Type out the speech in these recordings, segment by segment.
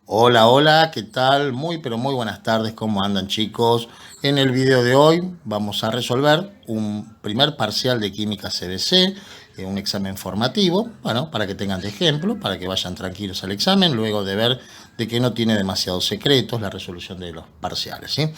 Hola, hola, ¿qué tal? Muy, pero muy buenas tardes, ¿cómo andan chicos? En el video de hoy vamos a resolver un primer parcial de química CBC, un examen formativo, bueno, para que tengan de ejemplo, para que vayan tranquilos al examen, luego de ver de que no tiene demasiados secretos la resolución de los parciales, ¿sí?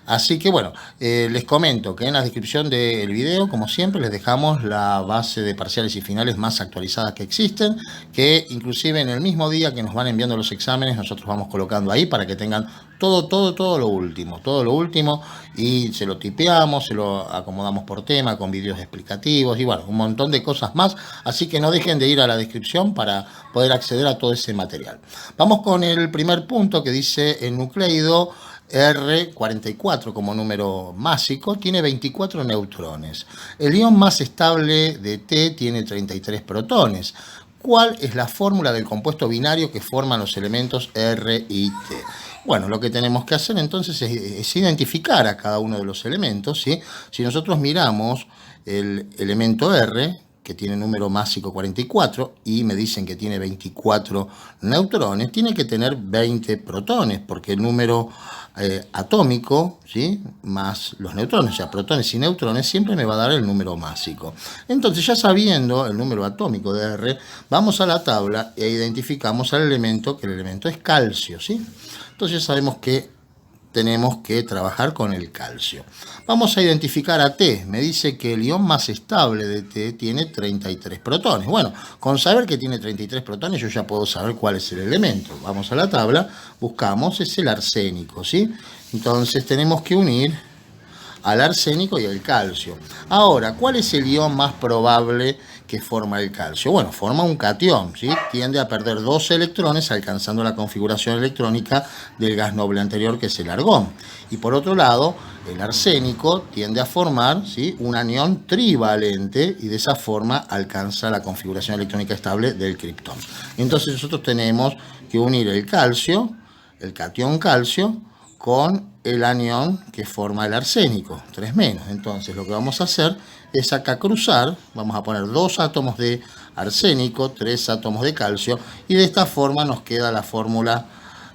Así que bueno, les comento que en la descripción del video, como siempre, les dejamos la base de parciales y finales más actualizada que existen, que inclusive en el mismo día que nos van enviando los exámenes, nosotros vamos colocando ahí para que tengan todo lo último, y se lo tipeamos, se lo acomodamos por tema, con vídeos explicativos y bueno, un montón de cosas más, así que no dejen de ir a la descripción para poder acceder a todo ese material. Vamos con el primer punto que dice el nucleido R44 como número másico tiene 24 neutrones. El ion más estable de T tiene 33 protones. ¿Cuál es la fórmula del compuesto binario que forman los elementos R y T? Bueno, lo que tenemos que hacer entonces es identificar a cada uno de los elementos, ¿sí? Si nosotros miramos el elemento R, que tiene número másico 44, y me dicen que tiene 24 neutrones, tiene que tener 20 protones, porque el número atómico, ¿sí?, más los neutrones, o sea, protones y neutrones, siempre me va a dar el número másico. Entonces, ya sabiendo el número atómico de R, vamos a la tabla e identificamos al elemento, que el elemento es calcio, ¿sí? Entonces sabemos que tenemos que trabajar con el calcio. Vamos a identificar a T. Me dice que el ion más estable de T tiene 33 protones. Bueno, con saber que tiene 33 protones yo ya puedo saber cuál es el elemento. Vamos a la tabla, buscamos, es el arsénico, ¿sí? Entonces tenemos que unir al arsénico y al calcio. Ahora, ¿cuál es el ion más probable que forma el calcio? Bueno, forma un catión, ¿sí? Tiende a perder 2 electrones alcanzando la configuración electrónica del gas noble anterior, que es el argón. Y por otro lado, el arsénico tiende a formar, ¿sí?, un anión trivalente y de esa forma alcanza la configuración electrónica estable del criptón. Entonces nosotros tenemos que unir el calcio, el catión calcio, con el anión que forma el arsénico, 3 menos. Entonces lo que vamos a hacer es acá cruzar, vamos a poner 2 átomos de arsénico, 3 átomos de calcio, y de esta forma nos queda la fórmula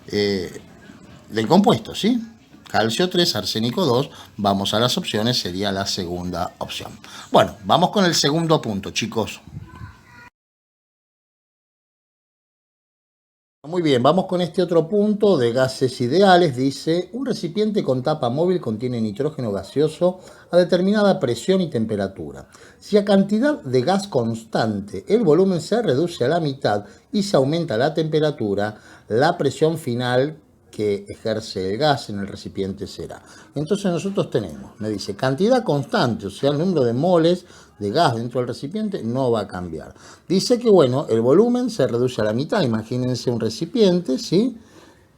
del compuesto, ¿sí? Calcio 3, arsénico 2, vamos a las opciones, sería la segunda opción. Bueno, vamos con el segundo punto, chicos. Muy bien, vamos con este otro punto de gases ideales. Dice, un recipiente con tapa móvil contiene nitrógeno gaseoso a determinada presión y temperatura. Si a cantidad de gas constante el volumen se reduce a la mitad y se aumenta la temperatura, la presión final que ejerce el gas en el recipiente será. Entonces nosotros tenemos, me dice, cantidad constante, o sea, el número de moles de gas dentro del recipiente no va a cambiar. Dice que, bueno, el volumen se reduce a la mitad. Imagínense un recipiente, ¿sí?,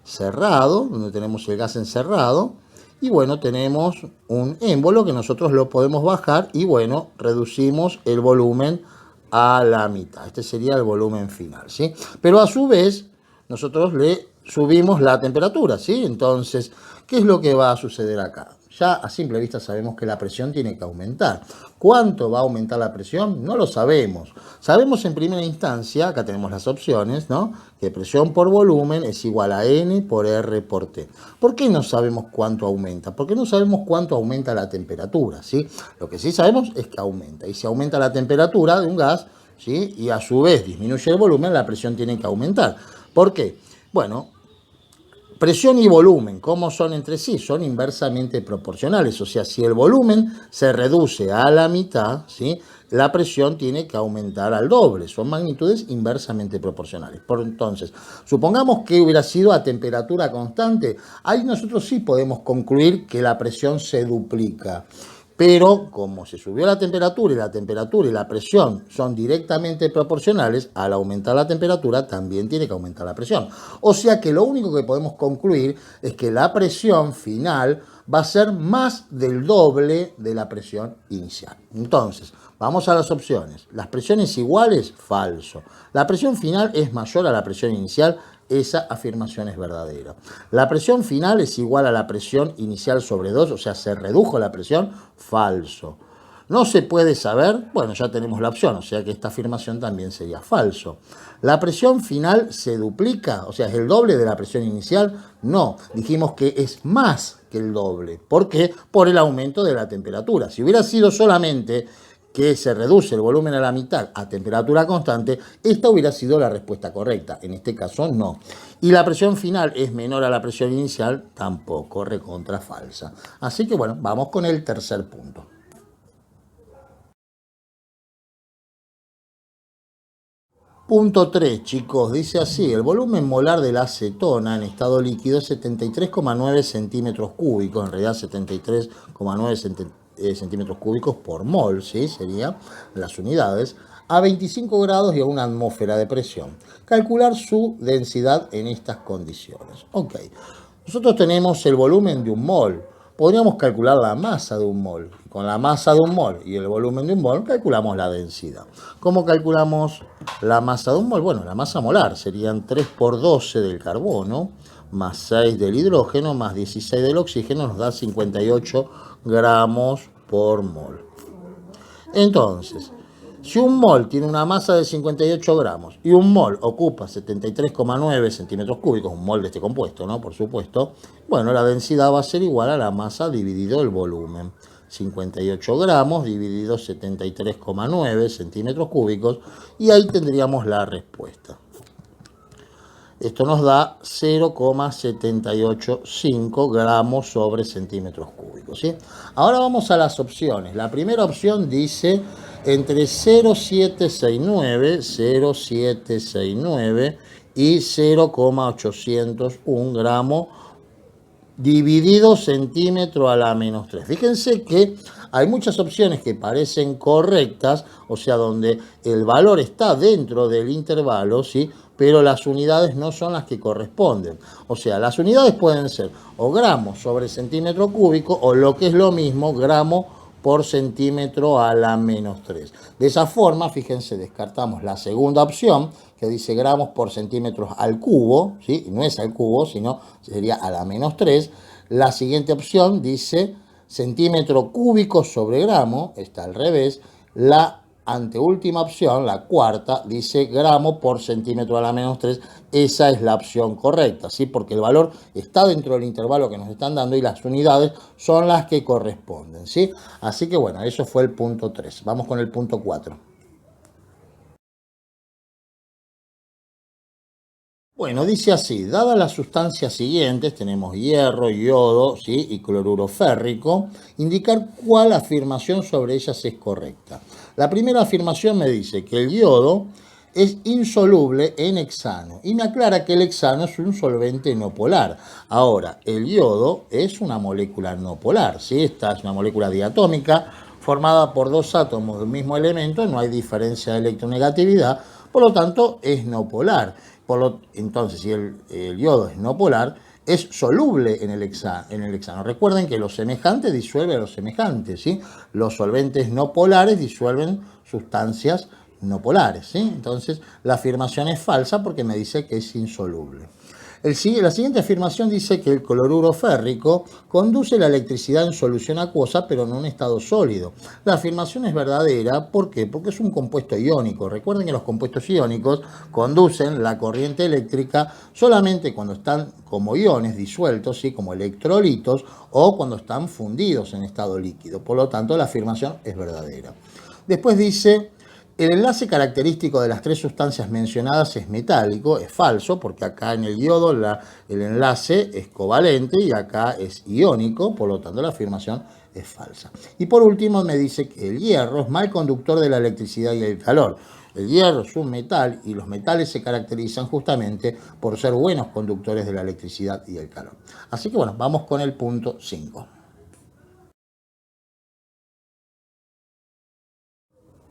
cerrado, donde tenemos el gas encerrado, y bueno, tenemos un émbolo que nosotros lo podemos bajar y bueno, reducimos el volumen a la mitad. Este sería el volumen final, ¿sí? Pero a su vez, nosotros le subimos la temperatura, ¿sí? Entonces, ¿qué es lo que va a suceder acá? Ya a simple vista sabemos que la presión tiene que aumentar. ¿Cuánto va a aumentar la presión? No lo sabemos. Sabemos en primera instancia, acá tenemos las opciones, ¿no?, que presión por volumen es igual a N por R por T. ¿Por qué no sabemos cuánto aumenta? Porque no sabemos cuánto aumenta la temperatura, ¿sí? Lo que sí sabemos es que aumenta. Y si aumenta la temperatura de un gas, ¿sí?, y a su vez disminuye el volumen, la presión tiene que aumentar. ¿Por qué? Bueno, presión y volumen, ¿cómo son entre sí? Son inversamente proporcionales. O sea, si el volumen se reduce a la mitad, ¿sí?, la presión tiene que aumentar al doble. Son magnitudes inversamente proporcionales. Por entonces, supongamos que hubiera sido a temperatura constante. Ahí nosotros sí podemos concluir que la presión se duplica. Pero como se subió la temperatura y la presión son directamente proporcionales, al aumentar la temperatura también tiene que aumentar la presión. O sea que lo único que podemos concluir es que la presión final va a ser más del doble de la presión inicial. Entonces, vamos a las opciones. ¿Las presiones iguales? Falso. La presión final es mayor a la presión inicial. Esa afirmación es verdadera. La presión final es igual a la presión inicial sobre 2, o sea, se redujo la presión. Falso. No se puede saber, bueno, ya tenemos la opción, o sea que esta afirmación también sería falso. ¿La presión final se duplica? O sea, ¿es el doble de la presión inicial? No, dijimos que es más que el doble. ¿Por qué? Por el aumento de la temperatura. Si hubiera sido solamente que se reduce el volumen a la mitad a temperatura constante, esta hubiera sido la respuesta correcta. En este caso, no. Y la presión final es menor a la presión inicial, tampoco, recontra falsa. Así que bueno, vamos con el tercer punto. Punto 3, chicos, dice así: el volumen molar de la acetona en estado líquido es 73,9 centímetros cúbicos, en realidad 73,9 centímetros cúbicos por mol, ¿sí? Serían las unidades, a 25 grados y a una atmósfera de presión. Calcular su densidad en estas condiciones. Ok, nosotros tenemos el volumen de un mol. Podríamos calcular la masa de un mol. Con la masa de un mol y el volumen de un mol calculamos la densidad. ¿Cómo calculamos la masa de un mol? Bueno, la masa molar serían 3 por 12 del carbono, más 6 del hidrógeno, más 16 del oxígeno, nos da 58 gramos por mol. Entonces, si un mol tiene una masa de 58 gramos y un mol ocupa 73,9 centímetros cúbicos, un mol de este compuesto, ¿no? Por supuesto, bueno, la densidad va a ser igual a la masa dividido el volumen. 58 gramos dividido 73,9 centímetros cúbicos, y ahí tendríamos la respuesta. Esto nos da 0,785 gramos sobre centímetros cúbicos, ¿sí? Ahora vamos a las opciones. La primera opción dice entre 0,769 y 0,801 gramos dividido centímetro a la menos 3. Fíjense que hay muchas opciones que parecen correctas, o sea, donde el valor está dentro del intervalo, ¿sí? Pero las unidades no son las que corresponden. O sea, las unidades pueden ser o gramos sobre centímetro cúbico, o lo que es lo mismo, gramo por centímetro a la menos 3. De esa forma, fíjense, descartamos la segunda opción, que dice gramos por centímetros al cubo, ¿sí? No es al cubo, sino sería a la menos 3. La siguiente opción dice centímetro cúbico sobre gramo, está al revés. La anteúltima opción, la cuarta, dice gramo por centímetro a la menos 3. Esa es la opción correcta, ¿sí? Porque el valor está dentro del intervalo que nos están dando y las unidades son las que corresponden, ¿sí? Así que bueno, eso fue el punto 3. Vamos con el punto 4. Bueno, dice así: dadas las sustancias siguientes, tenemos hierro, yodo, ¿sí? Y cloruro férrico, indicar cuál afirmación sobre ellas es correcta. La primera afirmación me dice que el yodo es insoluble en hexano y me aclara que el hexano es un solvente no polar. Ahora, el yodo es una molécula no polar, ¿sí? Esta es una molécula diatómica formada por dos átomos del mismo elemento, no hay diferencia de electronegatividad, por lo tanto es no polar. Entonces, si el yodo es no polar, es soluble en el hexano. Recuerden que los semejantes disuelven a los semejantes, ¿sí? Los solventes no polares disuelven sustancias no polares, ¿sí? Entonces, la afirmación es falsa porque me dice que es insoluble. La siguiente afirmación dice que el cloruro férrico conduce la electricidad en solución acuosa, pero no en estado sólido. La afirmación es verdadera. ¿Por qué? Porque es un compuesto iónico. Recuerden que los compuestos iónicos conducen la corriente eléctrica solamente cuando están como iones disueltos, ¿sí? Como electrolitos, o cuando están fundidos en estado líquido. Por lo tanto, la afirmación es verdadera. Después dice: el enlace característico de las tres sustancias mencionadas es metálico. Es falso, porque acá en el yodo el enlace es covalente y acá es iónico, por lo tanto la afirmación es falsa. Y por último me dice que el hierro es mal conductor de la electricidad y el calor. El hierro es un metal y los metales se caracterizan justamente por ser buenos conductores de la electricidad y el calor. Así que bueno, vamos con el punto 5.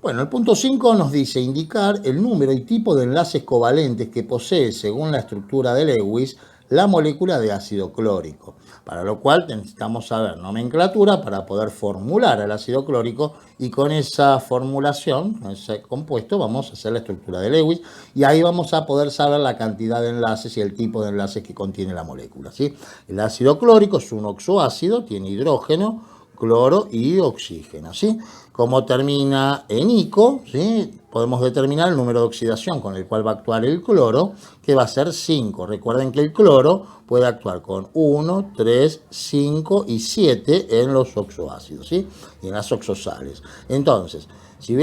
Bueno, el punto 5 nos dice indicar el número y tipo de enlaces covalentes que posee, según la estructura de Lewis, la molécula de ácido clórico, para lo cual necesitamos saber nomenclatura para poder formular el ácido clórico, y con esa formulación, con ese compuesto, vamos a hacer la estructura de Lewis y ahí vamos a poder saber la cantidad de enlaces y el tipo de enlaces que contiene la molécula, ¿sí? El ácido clórico es un oxoácido, tiene hidrógeno cloro y oxígeno, ¿sí? Como termina en ico, ¿sí? Podemos determinar el número de oxidación con el cual va a actuar el cloro, que va a ser 5. Recuerden que el cloro puede actuar con 1, 3, 5 y 7 en los oxoácidos, ¿sí? Y en las oxosales. Entonces, si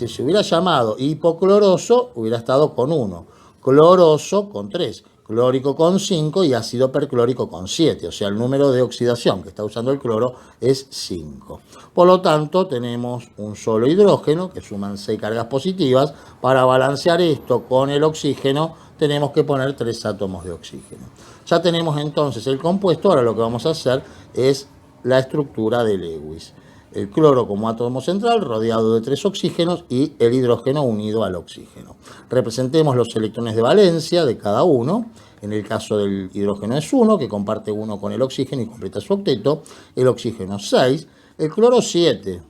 se hubiera llamado hipocloroso, hubiera estado con 1. Cloroso con 3. Clórico con 5 y ácido perclórico con 7. O sea, el número de oxidación que está usando el cloro es 5. Por lo tanto, tenemos un solo hidrógeno que suman 6 cargas positivas. Para balancear esto con el oxígeno, tenemos que poner 3 átomos de oxígeno. Ya tenemos entonces el compuesto. Ahora lo que vamos a hacer es la estructura de Lewis. El cloro como átomo central rodeado de 3 oxígenos y el hidrógeno unido al oxígeno. Representemos los electrones de valencia de cada uno. En el caso del hidrógeno es 1, que comparte 1 con el oxígeno y completa su octeto. El oxígeno 6, el cloro 7.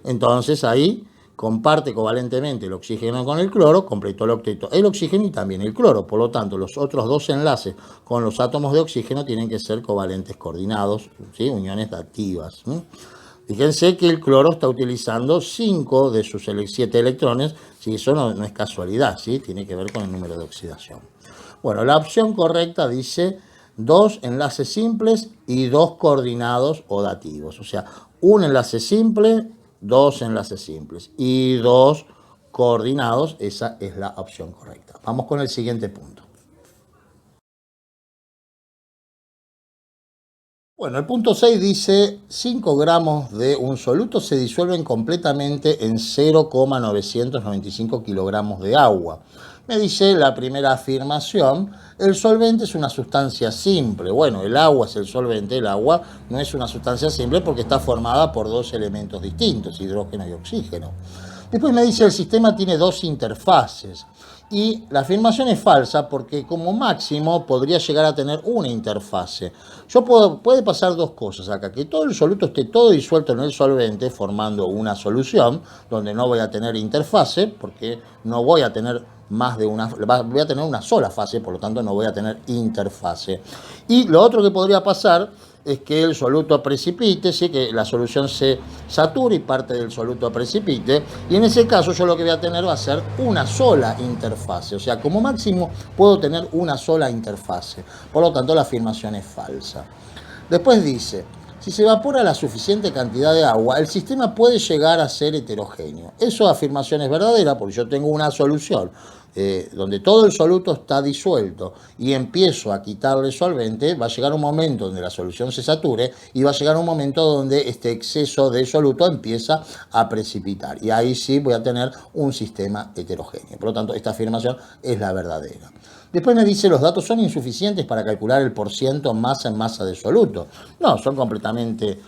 Entonces ahí comparte covalentemente el oxígeno con el cloro, completó el octeto el oxígeno y también el cloro. Por lo tanto, los otros dos enlaces con los átomos de oxígeno tienen que ser covalentes coordinados, ¿sí? Uniones dativas. Fíjense que el cloro está utilizando 5 de sus 7 electrones, ¿sí? Eso no es casualidad, ¿sí? Tiene que ver con el número de oxidación. Bueno, la opción correcta dice 2 enlaces simples y 2 coordinados o dativos. O sea, un enlace simple, 2 enlaces simples y 2 coordinados. Esa es la opción correcta. Vamos con el siguiente punto. Bueno, el punto 6 dice 5 gramos de un soluto se disuelven completamente en 0,995 kilogramos de agua. Me dice la primera afirmación, el solvente es una sustancia simple. Bueno, el agua es el solvente, el agua no es una sustancia simple porque está formada por dos elementos distintos, hidrógeno y oxígeno. Después me dice el sistema tiene dos interfaces. Y la afirmación es falsa porque como máximo podría llegar a tener una interfase. Puede pasar dos cosas acá, que todo el soluto esté todo disuelto en el solvente formando una solución donde no voy a tener interfase porque no voy a tener más de una, voy a tener una sola fase, por lo tanto no voy a tener interfase. Y lo otro que podría pasar es que el soluto precipite, ¿sí? Que la solución se sature y parte del soluto precipite, y en ese caso yo lo que voy a tener va a ser una sola interfase, o sea, como máximo puedo tener una sola interfase, por lo tanto la afirmación es falsa. Después dice, si se evapora la suficiente cantidad de agua, el sistema puede llegar a ser heterogéneo. Esa afirmación es verdadera porque yo tengo una solución donde todo el soluto está disuelto y empiezo a quitarle solvente, va a llegar un momento donde la solución se sature y va a llegar un momento donde este exceso de soluto empieza a precipitar. Y ahí sí voy a tener un sistema heterogéneo. Por lo tanto, esta afirmación es la verdadera. Después me dice, los datos son insuficientes para calcular el porciento masa en masa de soluto. No, son completamente,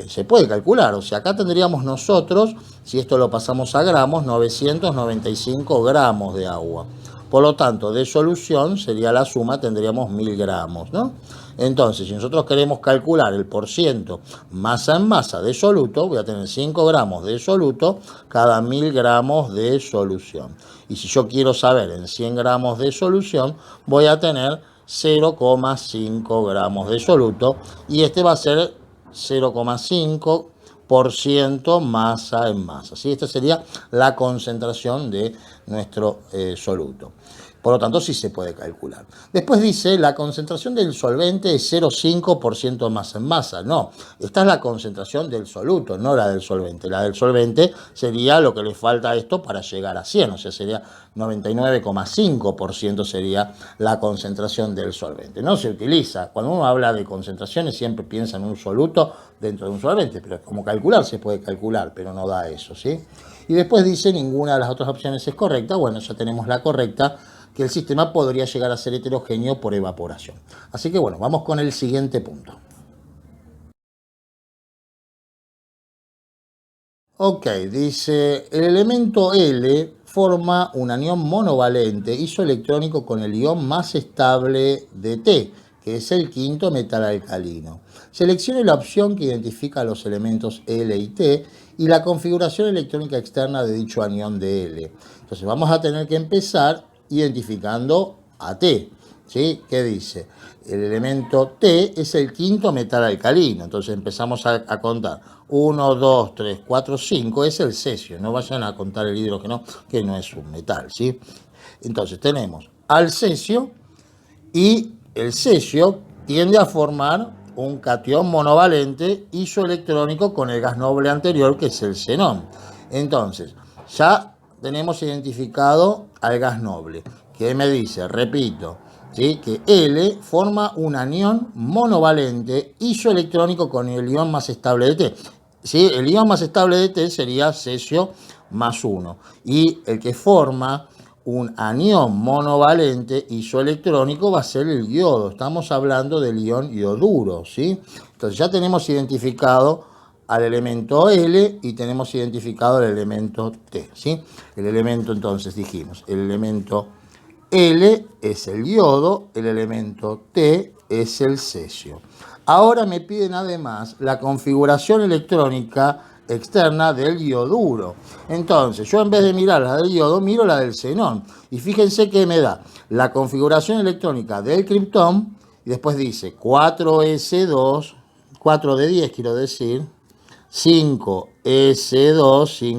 se puede calcular. O sea, acá tendríamos nosotros, si esto lo pasamos a gramos, 995 gramos de agua. Por lo tanto, de solución sería la suma, tendríamos 1000 gramos, ¿no? Entonces, si nosotros queremos calcular el porciento masa en masa de soluto, voy a tener 5 gramos de soluto cada 1000 gramos de solución. Y si yo quiero saber en 100 gramos de solución, voy a tener 0,5 gramos de soluto y este va a ser 0,5% masa en masa. ¿Sí? Esta sería la concentración de nuestro soluto. Por lo tanto, sí se puede calcular. Después dice, la concentración del solvente es 0,5% masa en masa. No, esta es la concentración del soluto, no la del solvente. La del solvente sería lo que le falta a esto para llegar a 100, o sea, sería 99,5% sería la concentración del solvente. No se utiliza, cuando uno habla de concentraciones siempre piensa en un soluto dentro de un solvente, pero como calcular se puede calcular, pero no da eso, ¿sí? Y después dice, ninguna de las otras opciones es correcta. Bueno, ya tenemos la correcta, que el sistema podría llegar a ser heterogéneo por evaporación. Así que bueno, vamos con el siguiente punto. Ok, dice, el elemento L forma un anión monovalente isoelectrónico con el ion más estable de T, que es el quinto metal alcalino. Seleccione la opción que identifica los elementos L y T y la configuración electrónica externa de dicho anión de L. Entonces vamos a tener que empezar identificando a T. ¿sí? ¿Qué dice? El elemento T es el quinto metal alcalino. Entonces empezamos a contar. 1, 2, 3, 4, 5 es el cesio. No vayan a contar el hidrógeno, que no es un metal, ¿sí? Entonces tenemos al cesio y el cesio tiende a formar un catión monovalente isoelectrónico con el gas noble anterior, que es el xenón. Entonces, ya tenemos identificado al gas noble. ¿Qué me dice? Repito, ¿sí? Que L forma un anión monovalente isoelectrónico con el ion más estable de T. ¿Sí? El ion más estable de T sería cesio más 1. Y el que forma un anión monovalente isoelectrónico va a ser el yodo. Estamos hablando del ion ioduro, ¿sí? Entonces ya tenemos identificado al elemento L y tenemos identificado el elemento T, ¿sí? El elemento, entonces dijimos, el elemento L es el yodo, el elemento T es el cesio. Ahora me piden además la configuración electrónica externa del ioduro. Entonces, yo en vez de mirar la del yodo, miro la del xenón. Y fíjense que me da la configuración electrónica del criptón, y después dice 4s2, 4 de 10 quiero decir, 5s2,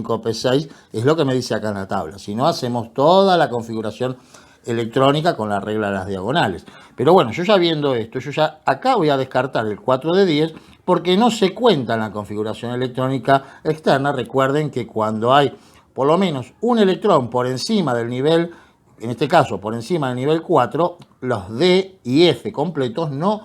5p6, es lo que me dice acá en la tabla. Si no, hacemos toda la configuración electrónica con la regla de las diagonales. Pero bueno, yo ya viendo esto, yo ya acá voy a descartar el 4 de 10 porque no se cuenta en la configuración electrónica externa. Recuerden que cuando hay por lo menos un electrón por encima del nivel, en este caso por encima del nivel 4, los D y F completos no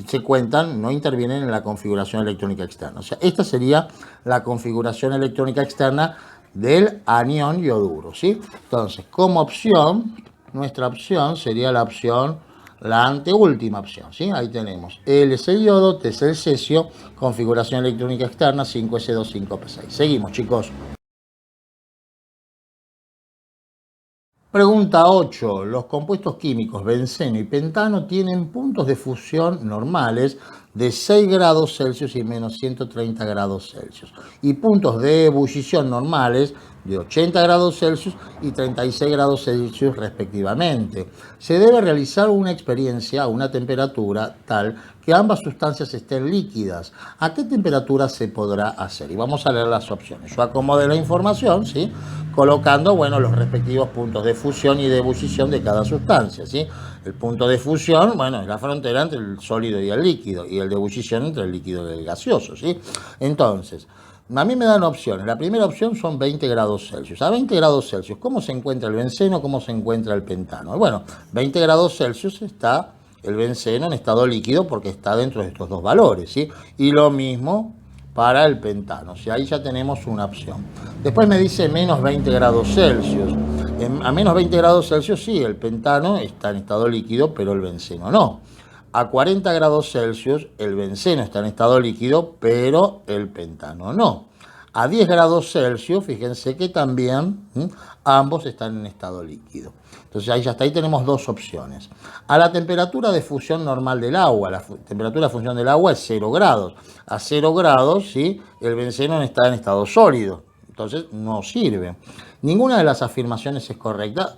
se cuentan, no intervienen en la configuración electrónica externa. O sea, esta sería la configuración electrónica externa del anión yoduro, ¿sí? Entonces, como opción, nuestra opción sería la opción, la anteúltima opción, ¿sí? Ahí tenemos L es el yodo, T es el cesio, configuración electrónica externa 5s2, 5p6. Seguimos, chicos. Pregunta 8. Los compuestos químicos benceno y pentano tienen puntos de fusión normales de 6 grados Celsius y menos 130 grados Celsius y puntos de ebullición normales de 80 grados Celsius y 36 grados Celsius respectivamente. Se debe realizar una experiencia a una temperatura tal que ambas sustancias estén líquidas. ¿A qué temperatura se podrá hacer? Y vamos a leer las opciones. Yo acomodé la información, ¿sí? Colocando, bueno, los respectivos puntos de fusión y de ebullición de cada sustancia, ¿sí? El punto de fusión, bueno, es la frontera entre el sólido y el líquido, y el de ebullición entre el líquido y el gaseoso, ¿sí? Entonces, a mí me dan opciones. La primera opción son 20 grados Celsius. A 20 grados Celsius, ¿cómo se encuentra el benceno? ¿Cómo se encuentra el pentano? Bueno, 20 grados Celsius está el benceno en estado líquido porque está dentro de estos dos valores, ¿sí? Y lo mismo para el pentano. O sea, ahí ya tenemos una opción. Después me dice menos 20 grados Celsius. A menos 20 grados Celsius sí, el pentano está en estado líquido, pero el benceno no. A 40 grados Celsius el benceno está en estado líquido, pero el pentano no. A 10 grados Celsius, fíjense que también ambos están en estado líquido. Entonces ahí ya está, ahí tenemos dos opciones. A la temperatura de fusión normal del agua, la temperatura de fusión del agua es 0 grados. A 0 grados, ¿sí? El benceno está en estado sólido, entonces no sirve. Ninguna de las afirmaciones es correcta,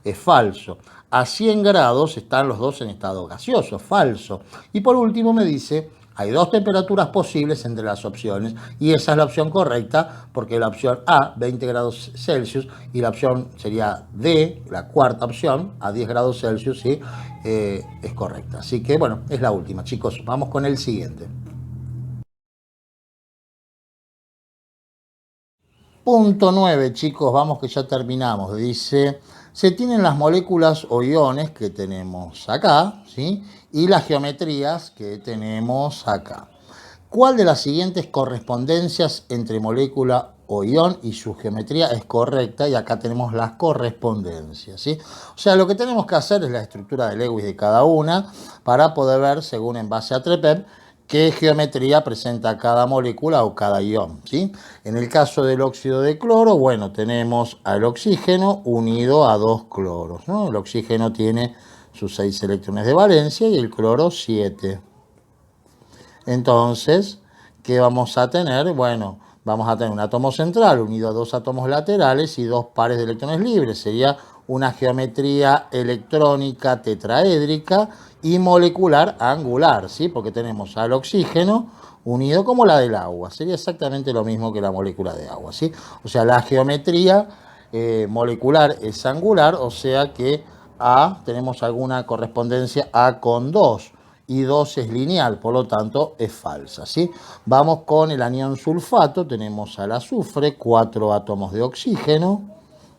es falso. A 100 grados están los dos en estado gaseoso, falso. Y por último me dice, hay dos temperaturas posibles entre las opciones y esa es la opción correcta porque la opción A, 20 grados Celsius, y la opción sería D, la cuarta opción, a 10 grados Celsius, ¿sí? Es correcta. Así que bueno, es la última, chicos. Vamos con el siguiente. Punto 9, chicos, vamos que ya terminamos. Dice, se tienen las moléculas o iones que tenemos acá, ¿sí? Y las geometrías que tenemos acá. ¿Cuál de las siguientes correspondencias entre molécula o ion y su geometría es correcta? Y acá tenemos las correspondencias, ¿sí? O sea, lo que tenemos que hacer es la estructura de Lewis de cada una para poder ver, según en base a Trepen, qué geometría presenta cada molécula o cada ion, ¿sí? En el caso del óxido de cloro, bueno, tenemos al oxígeno unido a dos cloros, ¿no? El oxígeno tiene sus 6 electrones de valencia y el cloro 7. Entonces, ¿qué vamos a tener? Bueno, vamos a tener un átomo central unido a dos átomos laterales y dos pares de electrones libres. Sería una geometría electrónica tetraédrica y molecular angular, ¿sí? Porque tenemos al oxígeno unido como la del agua. Sería exactamente lo mismo que la molécula de agua, ¿sí? O sea, la geometría molecular es angular, o sea que A, tenemos alguna correspondencia A con 2 y 2 es lineal, por lo tanto es falsa, ¿sí? Vamos con el anión sulfato, tenemos al azufre, 4 átomos de oxígeno,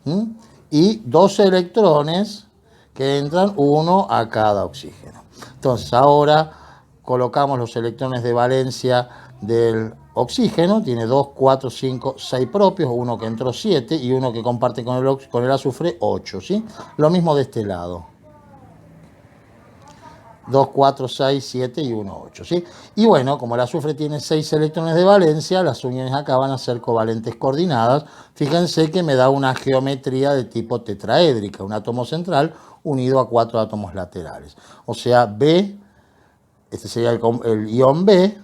¿m? Y 2 electrones que entran, uno a cada oxígeno. Entonces ahora colocamos los electrones de valencia del oxígeno, tiene 2, 4, 5, 6 propios, uno que entró 7 y uno que comparte con el azufre 8, ¿sí? Lo mismo de este lado. 2, 4, 6, 7 y 1, 8, ¿sí? Y bueno, como el azufre tiene 6 electrones de valencia, las uniones acá van a ser covalentes coordinadas. Fíjense que me da una geometría de tipo tetraédrica, un átomo central unido a 4 átomos laterales. O sea, B, este sería el ion B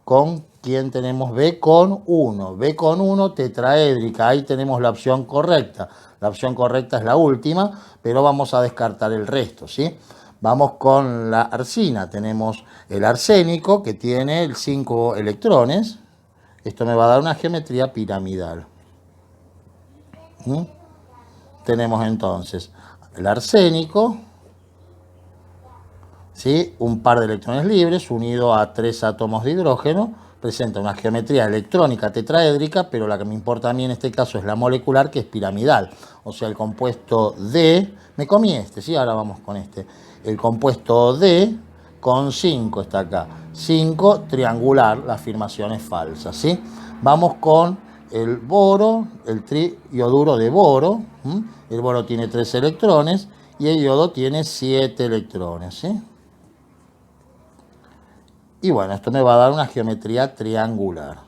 con ¿quién tenemos? B con 1. B con 1 tetraédrica, ahí tenemos la opción correcta. La opción correcta es la última, pero vamos a descartar el resto, ¿sí? Vamos con la arsina. Tenemos el arsénico que tiene 5 electrones. Esto me va a dar una geometría piramidal. ¿Mm? Tenemos entonces el arsénico, ¿sí? Un par de electrones libres unido a 3 átomos de hidrógeno. Presenta una geometría electrónica tetraédrica, pero la que me importa a mí en este caso es la molecular, que es piramidal. O sea, el compuesto D, me comí este, ¿sí? Ahora vamos con este. El compuesto D con 5 está acá. 5 triangular, la afirmación es falsa, ¿sí? Vamos con el boro, el triioduro de boro. El boro tiene 3 electrones y el yodo tiene 7 electrones, ¿sí? Y bueno, esto me va a dar una geometría triangular.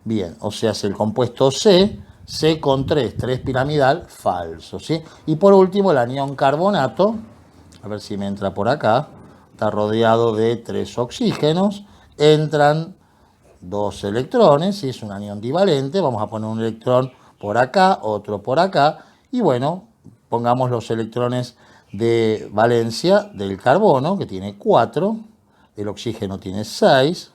Bien, o sea, es el compuesto C, C con 3, 3 piramidal, falso, ¿sí? Y por último, el anión carbonato, a ver si me entra por acá, está rodeado de 3 oxígenos, entran 2 electrones, ¿sí? Es un anión divalente, vamos a poner un electrón por acá, otro por acá, y bueno, pongamos los electrones de valencia del carbono, que tiene 4, el oxígeno tiene 6,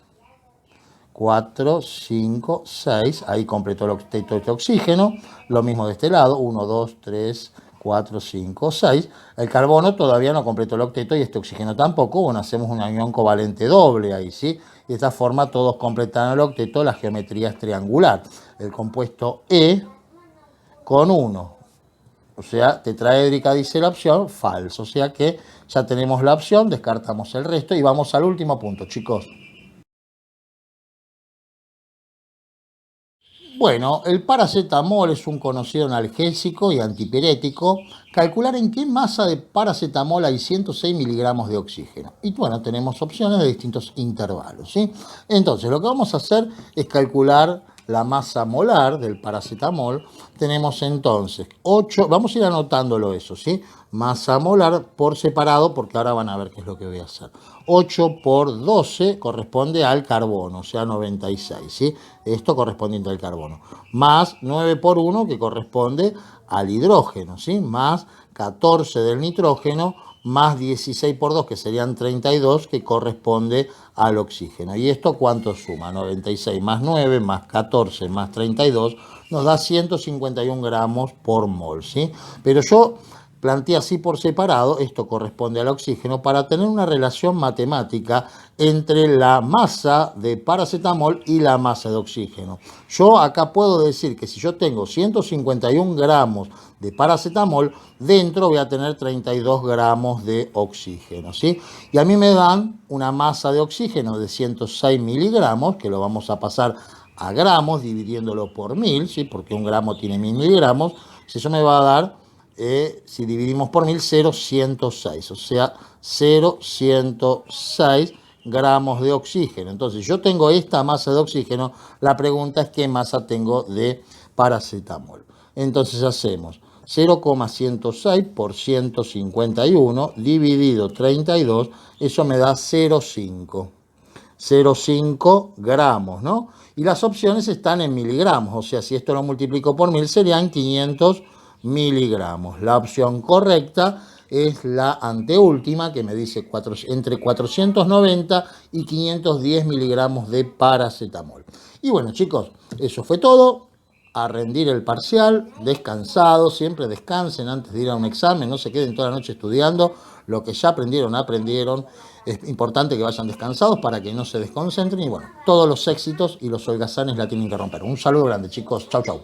4, 5, 6, ahí completó el octeto de oxígeno, lo mismo de este lado, 1, 2, 3, 4, 5, 6, el carbono todavía no completó el octeto y este oxígeno tampoco, bueno, hacemos una unión covalente doble ahí, ¿sí? De esta forma todos completan el octeto, la geometría es triangular, el compuesto E con 1, o sea, tetraédrica dice la opción, falso, o sea que ya tenemos la opción, descartamos el resto y vamos al último punto, chicos. Bueno, el paracetamol es un conocido analgésico y antipirético. Calcular en qué masa de paracetamol hay 106 miligramos de oxígeno. Y bueno, tenemos opciones de distintos intervalos, ¿sí? Entonces, lo que vamos a hacer es calcular la masa molar del paracetamol. Tenemos entonces 8, vamos a ir anotándolo eso, ¿sí? Masa molar por separado, porque ahora van a ver qué es lo que voy a hacer. 8 por 12 corresponde al carbono, o sea 96, ¿sí? Esto correspondiente al carbono. Más 9 por 1 que corresponde al hidrógeno, ¿sí? Más 14 del nitrógeno, más 16 por 2 que serían 32 que corresponde al oxígeno. ¿Y esto cuánto suma? 96 más 9 más 14 más 32 nos da 151 gramos por mol, ¿sí? Pero yo planteé así por separado, esto corresponde al oxígeno, para tener una relación matemática entre la masa de paracetamol y la masa de oxígeno. Yo acá puedo decir que si yo tengo 151 gramos de paracetamol, dentro voy a tener 32 gramos de oxígeno, ¿sí? Y a mí me dan una masa de oxígeno de 106 miligramos, que lo vamos a pasar a gramos, dividiéndolo por 1000, ¿sí? Porque un gramo tiene 1000 miligramos. Eso me va a dar, si dividimos por 1000, 0,106, o sea, 0,106 gramos de oxígeno. Entonces, yo tengo esta masa de oxígeno, la pregunta es qué masa tengo de paracetamol. Entonces, hacemos 0,106 por 151 dividido 32, eso me da 0,5. 0,5 gramos, ¿no? Y las opciones están en miligramos, o sea, si esto lo multiplico por 1000 serían 500 miligramos. La opción correcta es la anteúltima, que me dice entre 490 y 510 miligramos de paracetamol. Y bueno, chicos, eso fue todo. A rendir el parcial, descansados, siempre descansen antes de ir a un examen, no se queden toda la noche estudiando, lo que ya aprendieron, aprendieron. Es importante que vayan descansados para que no se desconcentren y bueno, todos los éxitos y los holgazanes la tienen que romper. Un saludo grande, chicos. Chau, chau.